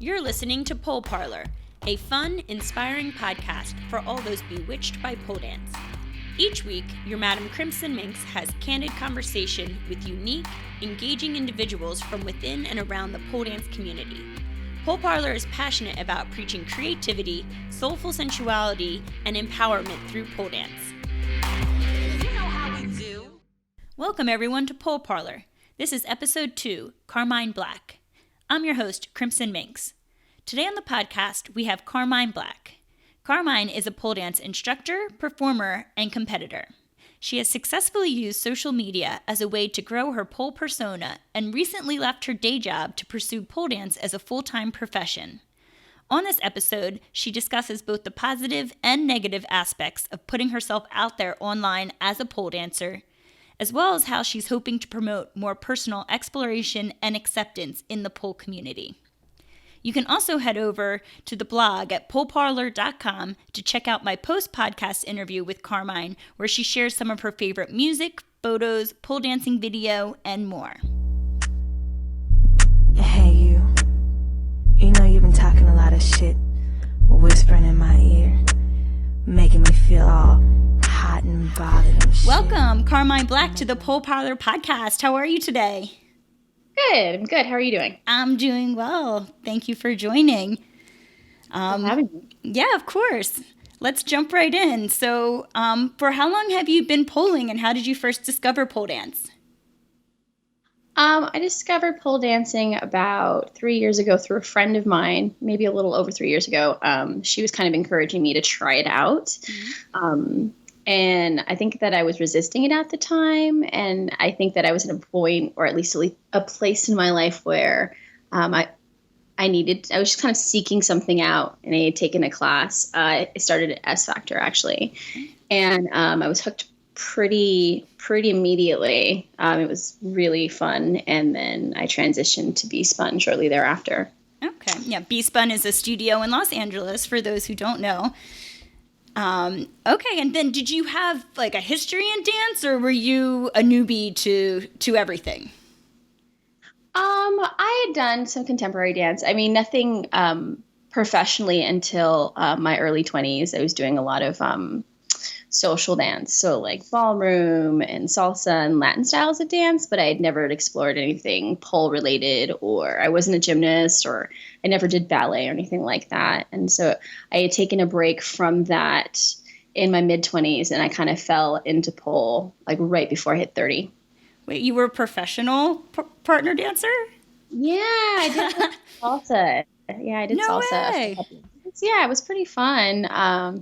You're listening to Pole Parlour, a fun, inspiring podcast for all those bewitched by pole dance. Each week, your Madam Crimson Minxxx has candid conversation with unique, engaging individuals from within and around the pole dance community. Pole Parlour is passionate about preaching creativity, soulful sensuality, and empowerment through pole dance. You know how we do. Welcome everyone to Pole Parlour. This is episode 2, Carmine Black. I'm your host, Crimson Minxxx. Today on the podcast, we have Carmine Black. Carmine is a pole dance instructor, performer, and competitor. She has successfully used social media as a way to grow her pole persona and recently left her day job to pursue pole dance as a full-time profession. On this episode, she discusses both the positive and negative aspects of putting herself out there online as a pole dancer, as well as how she's hoping to promote more personal exploration and acceptance in the pole community. You can also head over to the blog at poleparlour.com to check out my post-podcast interview with Carmine, where she shares some of her favorite music, photos, pole dancing video, and more. Hey you know you've been talking a lot of shit, whispering in my ear, making me feel all hot and bothered and shit. Welcome, Carmine Black, to the Pole Parlour podcast. How are you today? Good. I'm good. How are you doing? I'm doing well. Thank you for joining. Having me. Yeah, of course. Let's jump right in. So, for how long have you been poling, and how did you first discover pole dance? I discovered pole dancing about 3 years ago through a friend of mine, maybe a little over 3 years ago. She was kind of encouraging me to try it out. Mm-hmm. And I think that I was resisting it at the time. And I think that I was at a point, or at least a place in my life where I was just kind of seeking something out, and I had taken a class. I started at S Factor, actually. And I was hooked pretty immediately. It was really fun. And then I transitioned to B-Spun shortly thereafter. Okay. Yeah, B-Spun is a studio in Los Angeles, for those who don't know. Okay, and then did you have like a history in dance, or were you a newbie to everything? I had done some contemporary dance. I mean, nothing professionally until my early 20s. I was doing a lot of social dance, so like ballroom and salsa and Latin styles of dance, but I had never explored anything pole related, or I wasn't a gymnast, or I never did ballet or anything like that. And so I had taken a break from that in my mid-20s, and I kind of fell into pole like right before I hit 30. Wait, you were a professional partner dancer? Yeah, I did salsa. Yeah, I did no salsa. Way. Yeah, it was pretty fun.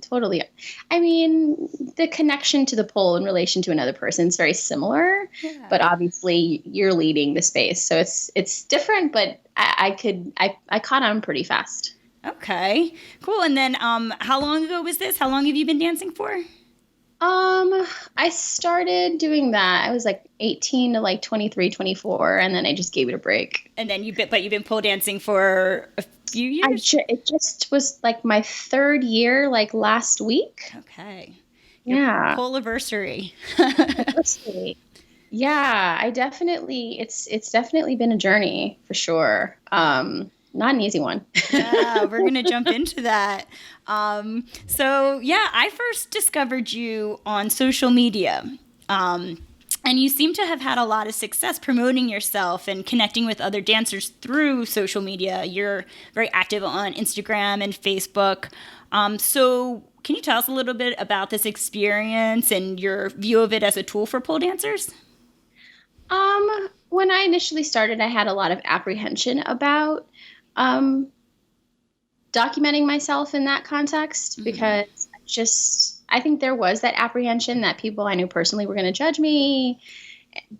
Totally. I mean, the connection to the pole in relation to another person is very similar, but obviously you're leading the space. So it's different, but I caught on pretty fast. Okay, cool. And then how long ago was this? How long have you been dancing for? I started doing that. I was like 18 to like 23, 24, and then I just gave it a break. And then you've been pole dancing for a few years? It just was like my third year, like last week. Okay. Yeah. Poleversary. Yeah, it's definitely been a journey for sure. Not an easy one. Yeah, we're going to jump into that. So yeah, I first discovered you on social media. And you seem to have had a lot of success promoting yourself and connecting with other dancers through social media. You're very active on Instagram and Facebook. So can you tell us a little bit about this experience and your view of it as a tool for pole dancers? When I initially started, I had a lot of apprehension about documenting myself in that context, because I think there was that apprehension that people I knew personally were going to judge me.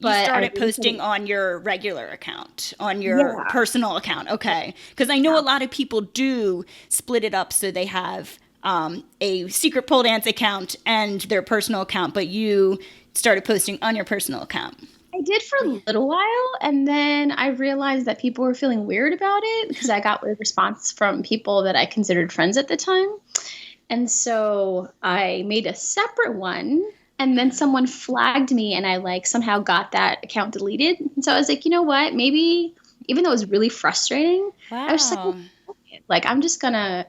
But you started posting on your regular account, on your personal account. Okay. Because I know a lot of people do split it up so they have a secret pole dance account and their personal account, but you started posting on your personal account. I did for a little while, and then I realized that people were feeling weird about it because I got weird response from people that I considered friends at the time. And so I made a separate one, and then someone flagged me, and I like somehow got that account deleted. And so I was like, you know what, maybe even though it was really frustrating, I was just like, it. Like, I'm just gonna,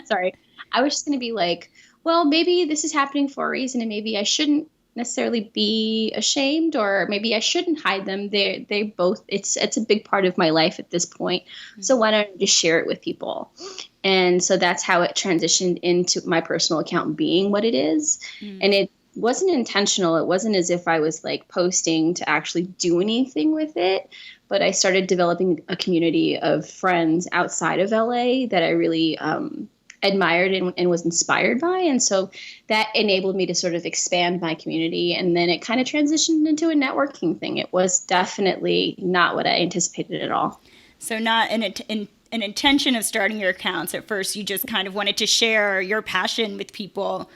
sorry, I was just gonna be like, well, maybe this is happening for a reason, and maybe I shouldn't necessarily be ashamed, or maybe I shouldn't hide them. They both, it's a big part of my life at this point. So why don't I just share it with people? And so that's how it transitioned into my personal account being what it is. And it wasn't intentional. It wasn't as if I was like posting to actually do anything with it, but I started developing a community of friends outside of LA that I really admired and was inspired by. And so that enabled me to sort of expand my community. And then it kind of transitioned into a networking thing. It was definitely not what I anticipated at all. So not an intention of starting your accounts at first. You just kind of wanted to share your passion with people.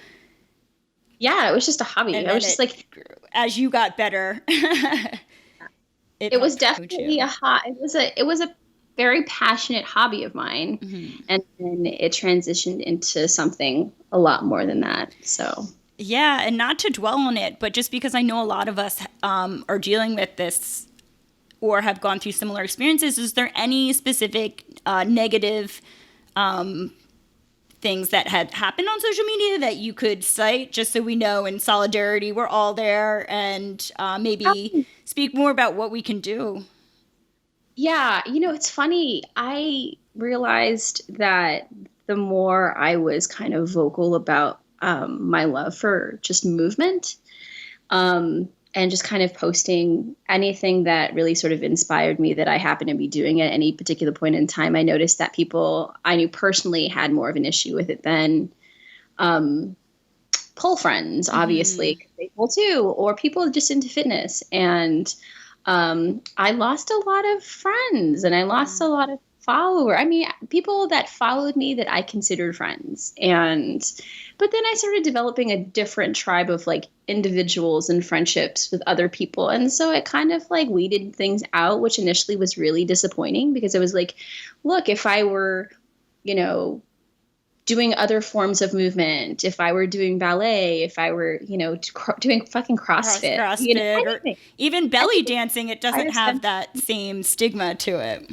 Yeah, it was just a hobby. And I was just like, as you got better, it was definitely it was a very passionate hobby of mine. And then it transitioned into something a lot more than that. So yeah, and not to dwell on it, but just because I know a lot of us are dealing with this or have gone through similar experiences, is there any specific negative things that had happened on social media that you could cite, just so we know in solidarity we're all there, and maybe speak more about what we can do? Yeah, it's funny. I realized that the more I was kind of vocal about my love for just movement, and just kind of posting anything that really sort of inspired me that I happened to be doing at any particular point in time, I noticed that people I knew personally had more of an issue with it than pole friends, obviously. 'Cause they pull too, or people just into fitness. And I lost a lot of friends, and I lost a lot of followers. I mean, people that followed me that I considered friends. But then I started developing a different tribe of like individuals and friendships with other people. And so it kind of like weeded things out, which initially was really disappointing, because it was like, look, if I were, doing other forms of movement, if I were doing ballet, if I were, doing fucking CrossFit, or even belly dancing, it doesn't have that same stigma to it.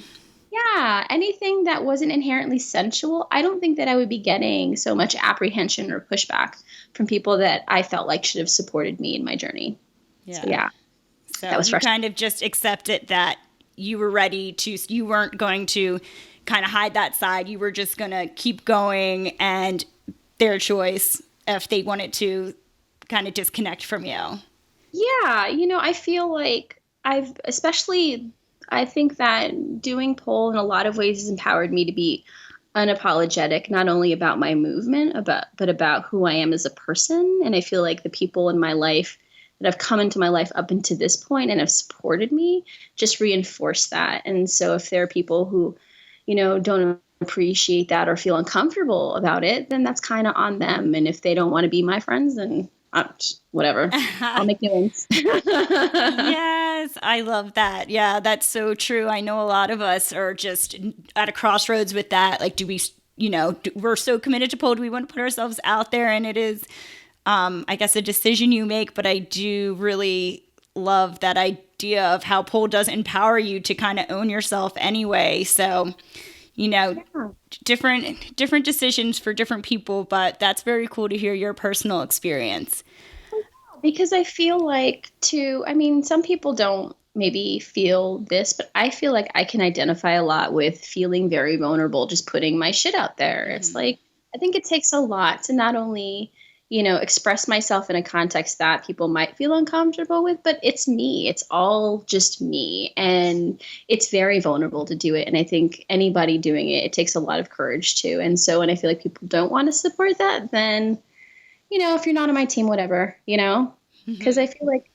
Yeah, anything that wasn't inherently sensual, I don't think that I would be getting so much apprehension or pushback from people that I felt like should have supported me in my journey. Yeah. So that was you kind of just accepted that you were ready to, you weren't going to kind of hide that side. You were just going to keep going, and their choice if they wanted to kind of disconnect from you. Yeah, I feel like I think that doing pole in a lot of ways has empowered me to be unapologetic, not only about my movement, but about who I am as a person. And I feel like the people in my life that have come into my life up until this point and have supported me just reinforce that. And so if there are people who, don't appreciate that or feel uncomfortable about it, then that's kind of on them. And if they don't want to be my friends, then whatever. I'll make new ones. Yes, I love that. Yeah, that's so true. I know a lot of us are just at a crossroads with that. Like, do we, we're so committed to pole. Do we want to put ourselves out there? And it is, I guess, a decision you make. But I do really love that idea of how pole does empower you to kind of own yourself anyway. So, different decisions for different people, but that's very cool to hear your personal experience. Because I feel like some people don't maybe feel this, but I feel like I can identify a lot with feeling very vulnerable, just putting my shit out there. Mm-hmm. It's like, I think it takes a lot to not only, express myself in a context that people might feel uncomfortable with, but it's me. It's all just me. And it's very vulnerable to do it. And I think anybody doing it takes a lot of courage too. And so when I feel like people don't want to support that, then, if you're not on my team, whatever, because I feel like,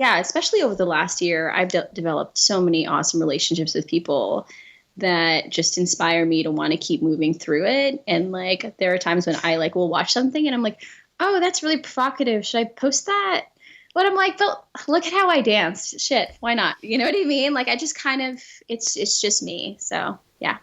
especially over the last year, I've developed so many awesome relationships with people that just inspire me to want to keep moving through it. And like, there are times when I will watch something and I'm like, oh, that's really provocative. Should I post that? But I'm like, but look at how I danced. Shit, why not? You know what I mean? Like, I just kind of, it's just me. So yeah.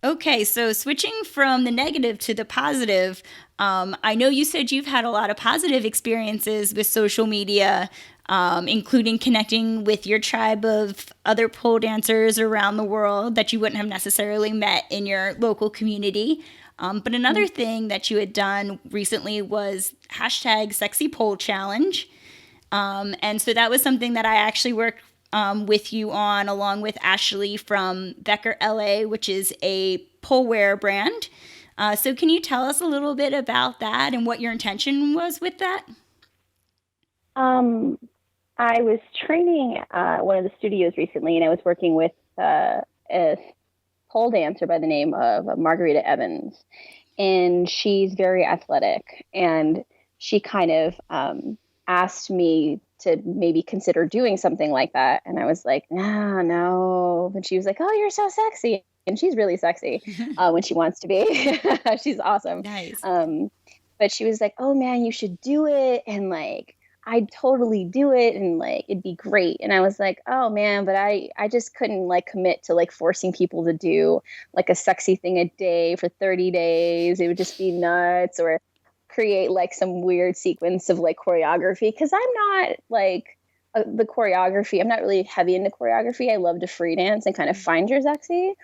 Okay, so switching from the negative to the positive, I know you said you've had a lot of positive experiences with social media, including connecting with your tribe of other pole dancers around the world that you wouldn't have necessarily met in your local community. But another thing that you had done recently was hashtag Sexy Pole Challenge. And so that was something that I actually worked with you on, along with Ashley from Becker LA, which is a pole wear brand. So can you tell us a little bit about that and what your intention was with that? I was training one of the studios recently, and I was working with a pole dancer by the name of Margarita Evans. And she's very athletic. And she kind of asked me to maybe consider doing something like that. And I was like, no. But she was like, oh, you're so sexy. And she's really sexy when she wants to be. She's awesome. Nice. But she was like, oh, man, you should do it. And like, I'd totally do it. And like, it'd be great. And I was like, oh, man, but I just couldn't like commit to like forcing people to do like a sexy thing a day for 30 days. It would just be nuts. Or create like some weird sequence of like choreography. Cause I'm not like the choreography. I'm not really heavy into choreography. I love to free dance and kind of find your sexy.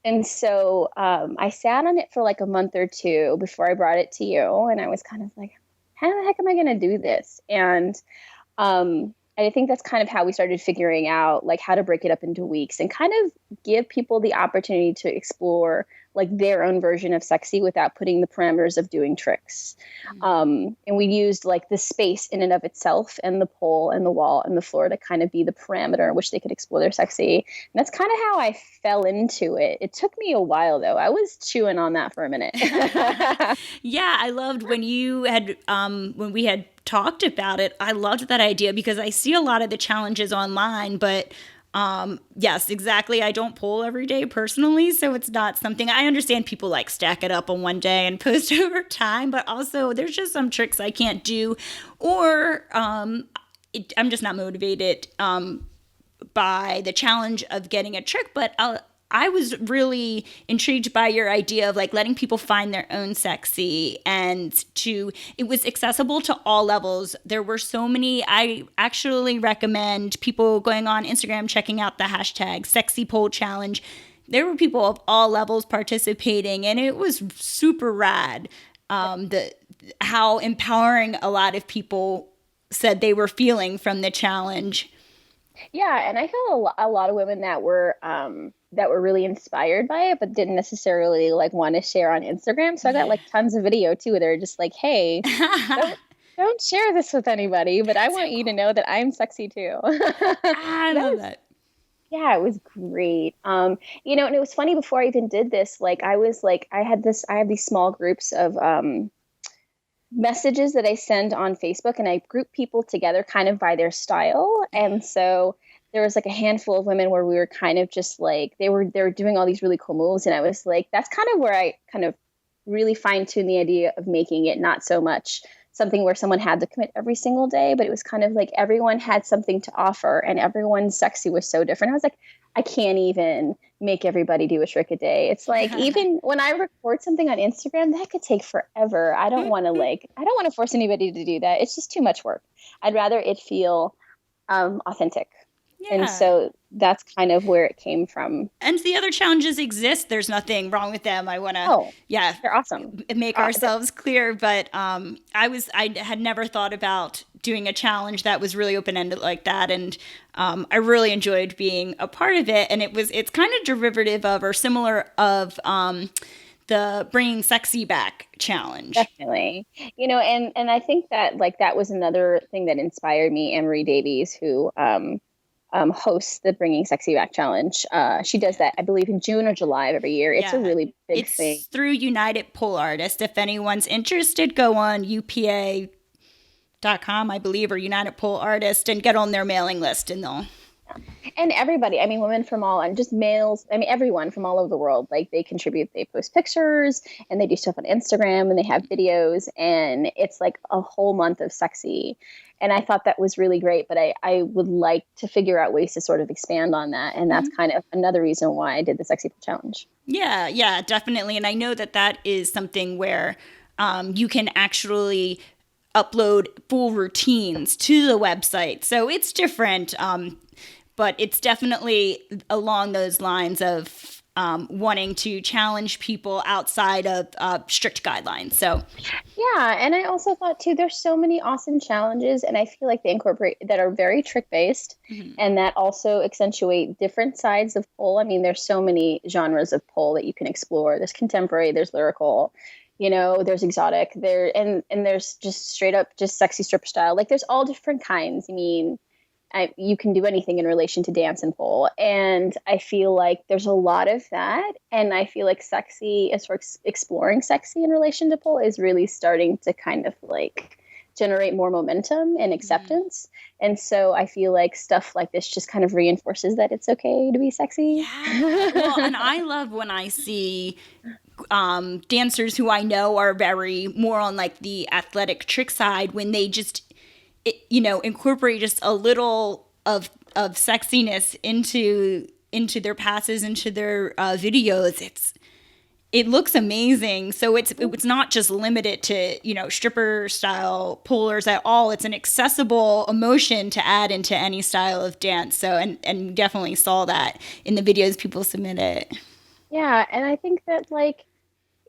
And so I sat on it for like a month or two before I brought it to you. And I was kind of like, how the heck am I going to do this? And I think that's kind of how we started figuring out like how to break it up into weeks and kind of give people the opportunity to explore like their own version of sexy without putting the parameters of doing tricks. And we used like the space in and of itself and the pole and the wall and the floor to kind of be the parameter in which they could explore their sexy. And that's kind of how I fell into it. It took me a while though. I was chewing on that for a minute. Yeah, I loved when you had, when we had talked about it, I loved that idea because I see a lot of the challenges online, but yes, exactly. I don't pole every day personally, so it's not something I understand. People like stack it up on one day and post over time, but also there's just some tricks I can't do, or I'm just not motivated by the challenge of getting a trick. But I was really intrigued by your idea of like letting people find their own sexy, and it was accessible to all levels. There were so many. I actually recommend people going on Instagram, checking out the hashtag Sexy Pole Challenge. There were people of all levels participating, and it was super rad. How empowering a lot of people said they were feeling from the challenge. Yeah, and I felt a lot of women that were really inspired by it, but didn't necessarily like want to share on Instagram. So I got like tons of video too. They're just like, hey, don't share this with anybody, but I want you to know that I'm sexy too. I love that. Yeah, it was great. And it was funny before I even did this, like I have these small groups of messages that I send on Facebook, and I group people together kind of by their style. And so there was like a handful of women where we were kind of just like, they were doing all these really cool moves. And I was like, that's kind of where I kind of really fine-tuned the idea of making it not so much something where someone had to commit every single day, but it was kind of like everyone had something to offer and everyone's sexy was so different. I was like, I can't even make everybody do a trick a day. It's like, even when I record something on Instagram, that could take forever. I don't want to force anybody to do that. It's just too much work. I'd rather it feel authentic. Yeah. And so that's kind of where it came from. And the other challenges exist. There's nothing wrong with them. I want to, they're awesome. Make ourselves clear. But I had never thought about doing a challenge that was really open-ended like that. And I really enjoyed being a part of it. And it's kind of derivative of or similar of the Bringing Sexy Back challenge. Definitely. And I think that like that was another thing that inspired me, Anne-Marie Davies, who hosts the Bringing Sexy Back challenge. She does that, I believe, in June or July of every year. It's a really big thing. It's through United Pole Artists. If anyone's interested, go on UPA.com, I believe, or United Pole Artist, and get on their mailing list, and they'll. And everybody, I mean, women from all, and just males, I mean, everyone from all over the world, like they contribute, they post pictures and they do stuff on Instagram and they have videos, and it's like a whole month of sexy. And I thought that was really great, but I would like to figure out ways to sort of expand on that. And that's kind of another reason why I did the Sexy Challenge. Yeah, definitely. And I know that is something where you can actually upload full routines to the website. So it's different, but it's definitely along those lines of wanting to challenge people outside of strict guidelines. So Yeah, and I also thought too, there's so many awesome challenges, and I feel like they incorporate that are very trick based, and that also accentuate different sides of pole. I mean, there's so many genres of pole that you can explore. There's contemporary, there's lyrical, there's exotic, and there's just straight up just sexy stripper style. Like there's all different kinds. I mean, you can do anything in relation to dance and pole. And I feel like there's a lot of that. And I feel like sexy, as for exploring sexy in relation to pole, is really starting to kind of like generate more momentum and acceptance. And so I feel like stuff like this just kind of reinforces that it's okay to be sexy. yeah. Well, and I love when I see dancers who I know are very more on like the athletic trick side, when they just incorporate just a little of sexiness into their passes, into their videos. It looks amazing. So it's not just limited to stripper style pullers at all. It's an accessible emotion to add into any style of dance. So and definitely saw that in the videos people submitted. Yeah, and I think that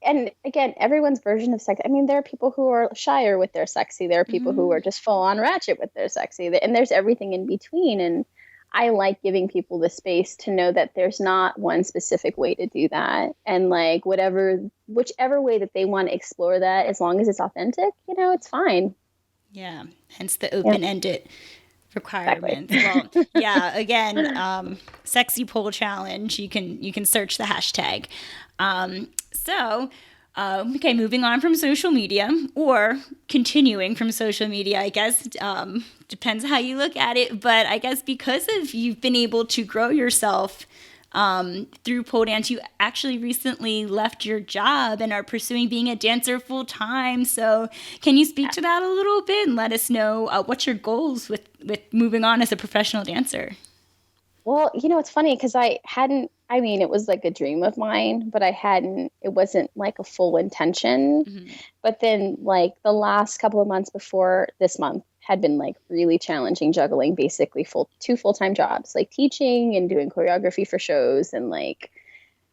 and again, everyone's version of sex. I mean, there are people who are shyer with their sexy. There are people who are just full on ratchet with their sexy. And there's everything in between. And I like giving people the space to know that there's not one specific way to do that. And like whichever way that they want to explore that, as long as it's authentic, it's fine. Yeah. Hence the open-ended requirements. Exactly. Well, yeah, again, sexy pole challenge. You can search the hashtag. Okay, moving on from social media, or continuing from social media, I guess, depends how you look at it. But I guess because of you've been able to grow yourself through pole dance, you actually recently left your job and are pursuing being a dancer full time. So can you speak to that a little bit and let us know what's your goals with moving on as a professional dancer? Well, it's funny because it was like a dream of mine, but it wasn't like a full intention. But then like the last couple of months before this month had been like really challenging, juggling basically two full-time jobs, like teaching and doing choreography for shows and like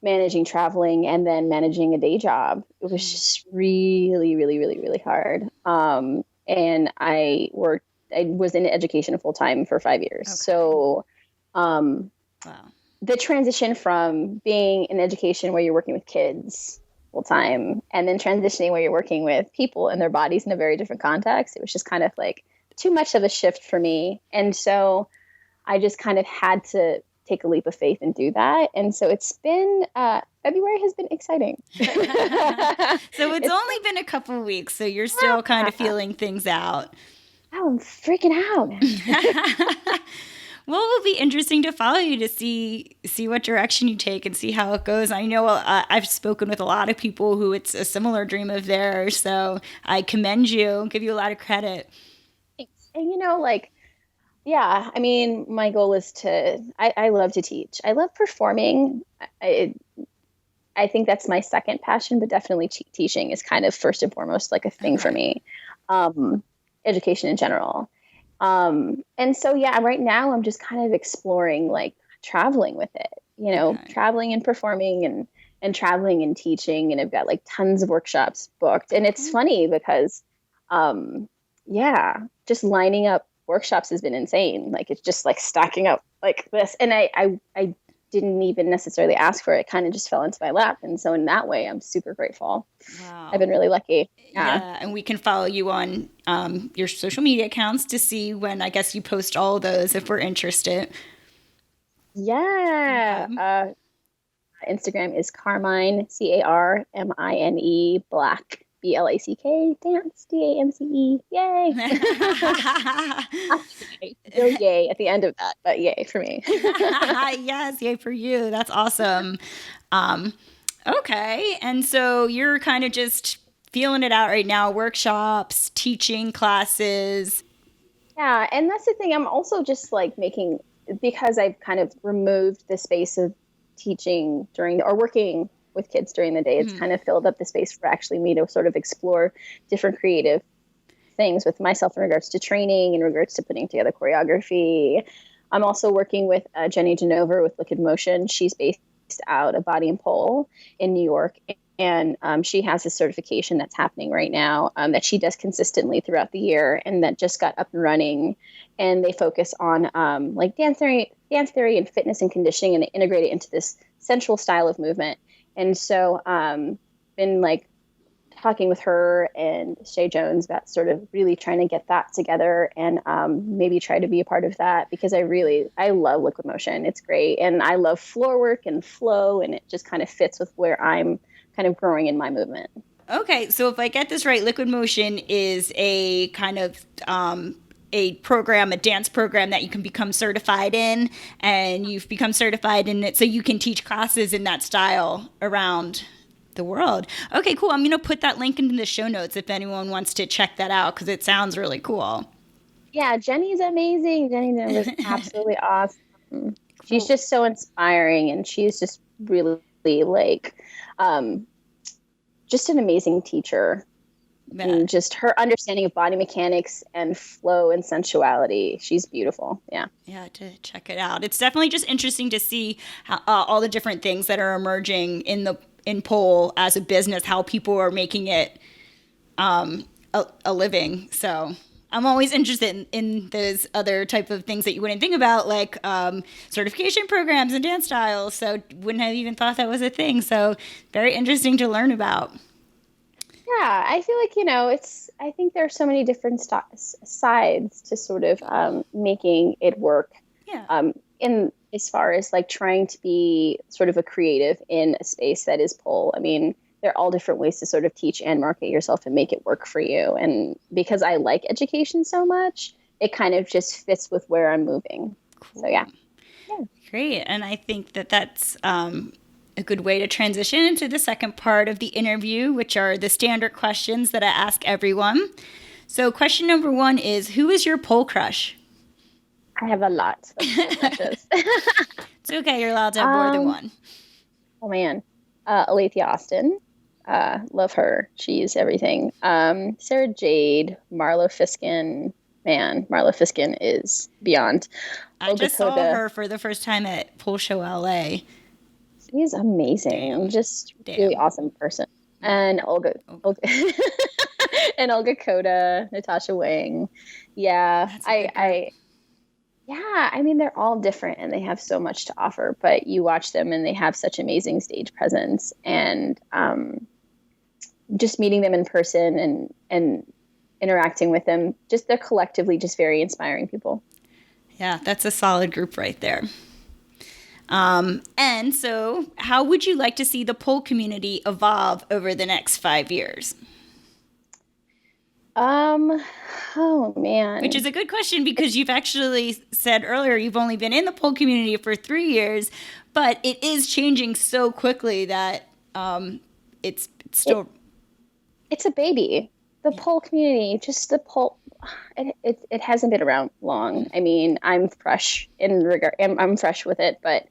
managing traveling and then managing a day job. It was just really, really, really, really hard. And I was in education full-time for 5 years. Okay. So wow. The transition from being in education where you're working with kids full time and then transitioning where you're working with people and their bodies in a very different context, it was just kind of like too much of a shift for me. And so I just kind of had to take a leap of faith and do that. And so it's been, February has been exciting. So it's only been a couple of weeks, so you're still kind of feeling things out. Oh, I'm freaking out. Well, it will be interesting to follow you to see what direction you take and see how it goes. I know I've spoken with a lot of people who it's a similar dream of theirs, so I commend you, give you a lot of credit. Thanks. And yeah, I mean, my goal is I love to teach. I love performing. I think that's my second passion, but definitely teaching is kind of first and foremost like a thing for me. Education in general. And so, yeah, right now I'm just kind of exploring like traveling with it, traveling and performing and traveling and teaching. And I've got like tons of workshops booked. And it's funny because, just lining up workshops has been insane. Like it's just like stacking up like this. And I didn't even necessarily ask for it. It kind of just fell into my lap. And so in that way, I'm super grateful. Wow. I've been really lucky. Yeah. And we can follow you on your social media accounts to see when I guess you post all of those if we're interested. Yeah. Okay. Instagram is Carmine, Carmine Black, Black, dance, dance. Yay. No yay at the end of that, but yay for me. Yes, yay for you. That's awesome. Okay. And so you're kind of just feeling it out right now, workshops, teaching classes. Yeah. And that's the thing. I'm also just like because I've kind of removed the space of teaching or working with kids during the day. It's kind of filled up the space for actually me to sort of explore different creative things with myself in regards to training, in regards to putting together choreography. I'm also working with Jenny Genover with Liquid Motion. She's based out of Body and Pole in New York. And she has a certification that's happening right now that she does consistently throughout the year, and that just got up and running. And they focus on like dance theory and fitness and conditioning, and they integrate it into this sensual style of movement. And so been like talking with her and Shay Jones about sort of really trying to get that together and maybe try to be a part of that, because I love Liquid Motion. It's great. And I love floor work and flow, and it just kind of fits with where I'm kind of growing in my movement. Okay, so if I get this right, Liquid Motion is a kind of a program, a dance program that you can become certified in, and you've become certified in it so you can teach classes in that style around the world. Okay, cool. I'm going to put that link into the show notes if anyone wants to check that out, because it sounds really cool. Yeah, Jenny's amazing. Jenny was absolutely awesome. She's just so inspiring, and she's just really like just an amazing teacher. Yeah. And just her understanding of body mechanics and flow and sensuality. She's beautiful. Yeah. Yeah, to check it out. It's definitely just interesting to see how, all the different things that are emerging in pole as a business, how people are making it a living. So I'm always interested in those other type of things that you wouldn't think about, like certification programs and dance styles. So wouldn't have even thought that was a thing. So very interesting to learn about. Yeah, I feel like, I think there are so many different sides to sort of making it work. Yeah. In as far as like trying to be sort of a creative in a space that is pole. I mean, there are all different ways to sort of teach and market yourself and make it work for you. And because I like education so much, it kind of just fits with where I'm moving. Cool. So yeah. Great. And I think that that's a good way to transition into the second part of the interview, which are the standard questions that I ask everyone. So question number 1 is, who is your pole crush? I have a lot of pole crushes. It's okay. You're allowed to have more than one. Oh man. Alethea Austin. Love her. She's everything. Sarah Jade, Marlo Fiskin. Man, Marlo Fiskin is beyond. I just saw her for the first time at Pole Show LA. She's amazing. Just really awesome person. And Olga and Olga Koda, Natasha Wang. Yeah. I mean, they're all different and they have so much to offer, but you watch them and they have such amazing stage presence, and just meeting them in person and interacting with them, they're collectively just very inspiring people. Yeah, that's a solid group right there. And so how would you like to see the pole community evolve over the next 5 years? Oh man. Which is a good question, because you've actually said earlier you've only been in the pole community for 3 years, but it is changing so quickly that it's still... It's a baby. The pole community, just the pole... It hasn't been around long. I mean, I'm fresh I'm fresh with it, but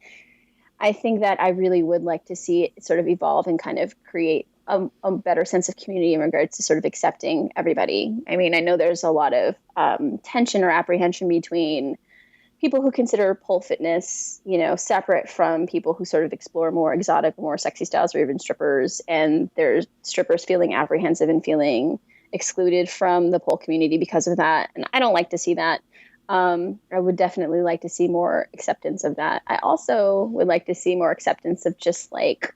I think that I really would like to see it sort of evolve and kind of create a better sense of community in regards to sort of accepting everybody. I mean, I know there's a lot of tension or apprehension between people who consider pole fitness, separate from people who sort of explore more exotic, more sexy styles, or even strippers. And there's strippers feeling apprehensive and feeling excluded from the pole community because of that. And I don't like to see that. I would definitely like to see more acceptance of that. I also would like to see more acceptance of just like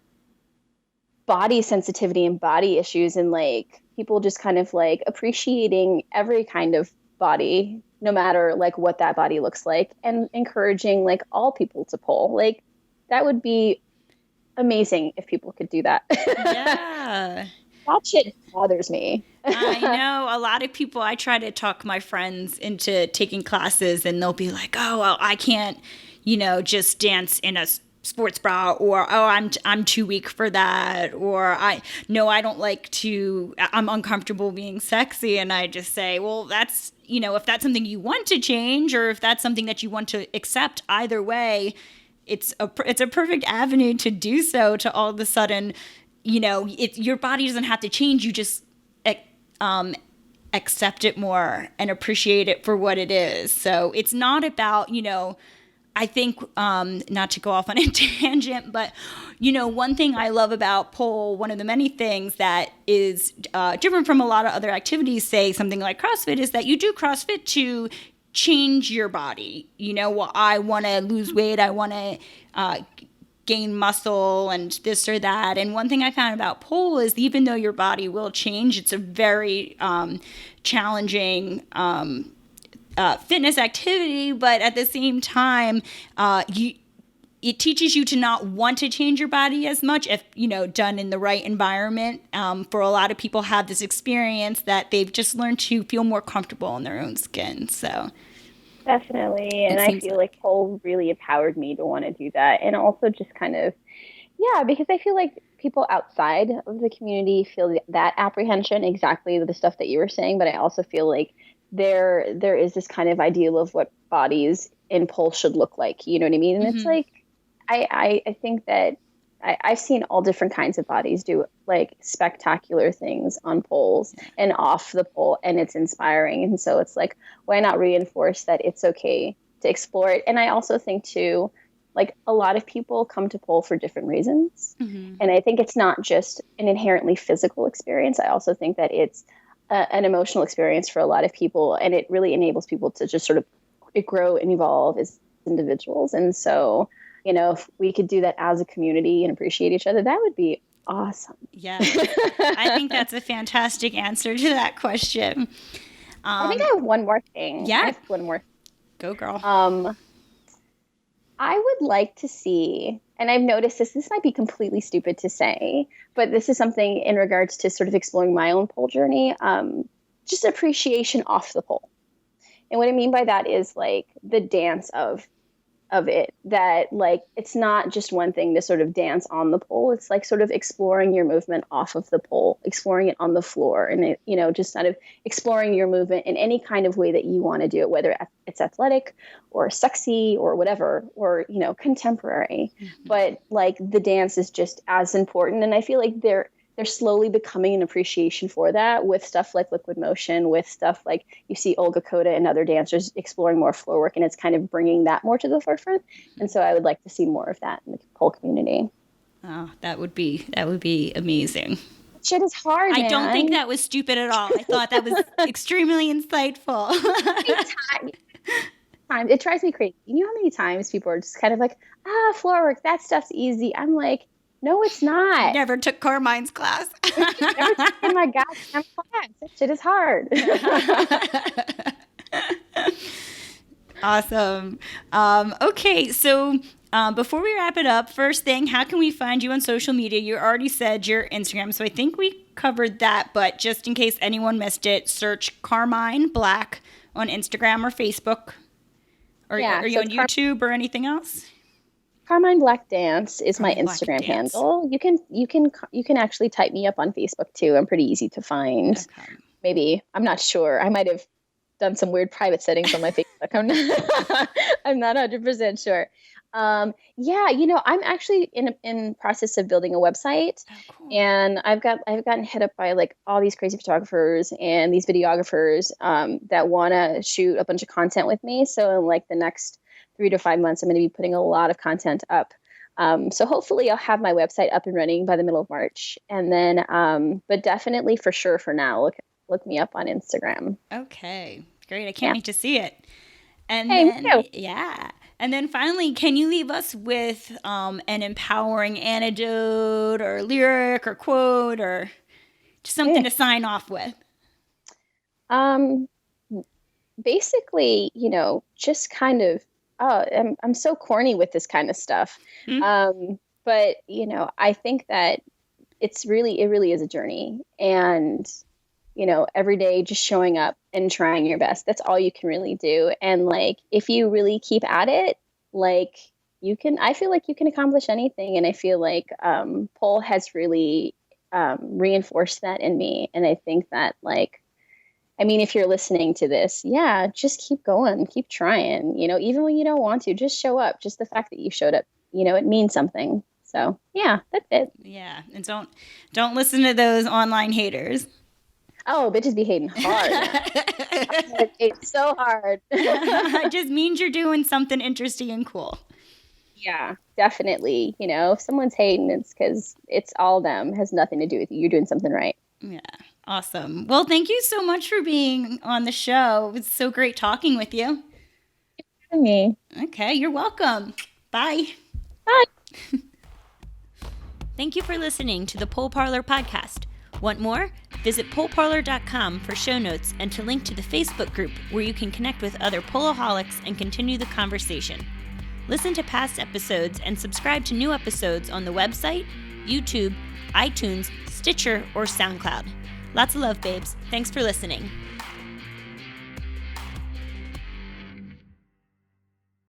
body sensitivity and body issues, and like people just kind of like appreciating every kind of body, no matter like what that body looks like, and encouraging like all people to pole. Like that would be amazing if people could do that. Yeah. That shit bothers me. I know a lot of people. I try to talk my friends into taking classes, and they'll be like, "Oh, well, I can't, just dance in a sports bra," or "Oh, I'm too weak for that," or I don't like to. I'm uncomfortable being sexy," and I just say, "Well, that's if that's something you want to change, or if that's something that you want to accept, either way, it's a perfect avenue to do so, to all of a sudden, your body doesn't have to change. You just accept it more and appreciate it for what it is. So it's not about, I think, not to go off on a tangent, but, one thing I love about pole, one of the many things that is different from a lot of other activities, say something like CrossFit, is that you do CrossFit to change your body. I want to lose weight. I want to gain muscle and this or that. And one thing I found about pole is even though your body will change, it's a very challenging fitness activity, but at the same time, it teaches you to not want to change your body as much if, done in the right environment. For a lot of people have this experience that they've just learned to feel more comfortable in their own skin. So definitely. And I feel like pole really empowered me to want to do that. And also just kind of, because I feel like people outside of the community feel that apprehension, exactly the stuff that you were saying. But I also feel like there is this kind of ideal of what bodies in pole should look like. You know what I mean? And it's like, I think that I've seen all different kinds of bodies do like spectacular things on poles and off the pole, and it's inspiring. And so it's like, why not reinforce that it's okay to explore it? And I also think too, like a lot of people come to pole for different reasons. And I think it's not just an inherently physical experience. I also think that it's an emotional experience for a lot of people, and it really enables people to just sort of grow and evolve as individuals. And so, if we could do that as a community and appreciate each other, that would be awesome. Yeah, I think that's a fantastic answer to that question. I think I have one more thing. Yeah. I have one more. Go, girl. I would like to see, and I've noticed this might be completely stupid to say, but this is something in regards to sort of exploring my own pole journey, just appreciation off the pole. And what I mean by that is like the dance of it, that like it's not just one thing to sort of dance on the pole. It's like sort of exploring your movement off of the pole, exploring it on the floor, and just sort of exploring your movement in any kind of way that you want to do it, whether it's athletic or sexy or whatever, or contemporary. But like the dance is just as important, and I feel like they're slowly becoming an appreciation for that with stuff like liquid motion, with stuff like you see Olga Koda and other dancers exploring more floor work, and it's kind of bringing that more to the forefront. And so I would like to see more of that in the pole community. Oh, that would be amazing. Shit is hard, man. I don't think that was stupid at all. I thought that was extremely insightful. It drives me crazy. You know how many times people are just kind of like, floor work, that stuff's easy. I'm like, no, it's not. Never took Carmine's class. Never taken my goddamn class. That shit is hard. Awesome. Okay, so before we wrap it up, first thing, how can we find you on social media? You already said your Instagram, so I think we covered that, but just in case anyone missed it, search Carmine Black on Instagram or Facebook. Are you on YouTube or anything else? Carmine Black Dance is my Carmine Black Instagram Dance. handle. You can actually type me up on Facebook too. I'm pretty easy to find. Okay. Maybe, I'm not sure. I might have done some weird private settings on my Facebook. I'm not 100% sure. I'm actually in process of building a website. Oh, cool. And I've gotten hit up by like all these crazy photographers and these videographers that want to shoot a bunch of content with me. So in like the next 3 to 5 months, I'm going to be putting a lot of content up. So hopefully I'll have my website up and running by the middle of March. And then, but definitely for sure for now, look me up on Instagram. Okay, great. I can't wait to see it. And Hey, me then, too. yeah. And then finally, can you leave us with an empowering anecdote or lyric or quote or just something to sign off with? Basically, just kind of, I'm so corny with this kind of stuff. But, I think that it really is a journey. And, every day just showing up and trying your best. That's all you can really do. And like, if you really keep at it, like I feel like you can accomplish anything. And I feel like pole has really reinforced that in me. And I think that if you're listening to this, just keep going, keep trying, even when you don't want to, just show up. Just the fact that you showed up you know, it means something. So yeah, that's it. Yeah. And don't listen to those online haters. Oh, bitches be hating hard. It's so hard. It just means you're doing something interesting and cool. Yeah, definitely. You know, if someone's hating, it's because it's all them. It has nothing to do with you. You're doing something right. Yeah. Awesome. Well, thank you so much for being on the show. It's so great talking with you. Me. Okay. You're welcome. Bye. Bye. Thank you for listening to the Pole Parlour podcast. Want more? Visit poleparlour.com for show notes and to link to the Facebook group where you can connect with other poloholics and continue the conversation. Listen to past episodes and subscribe to new episodes on the website, YouTube, iTunes, Stitcher, or SoundCloud. Lots of love, babes. Thanks for listening.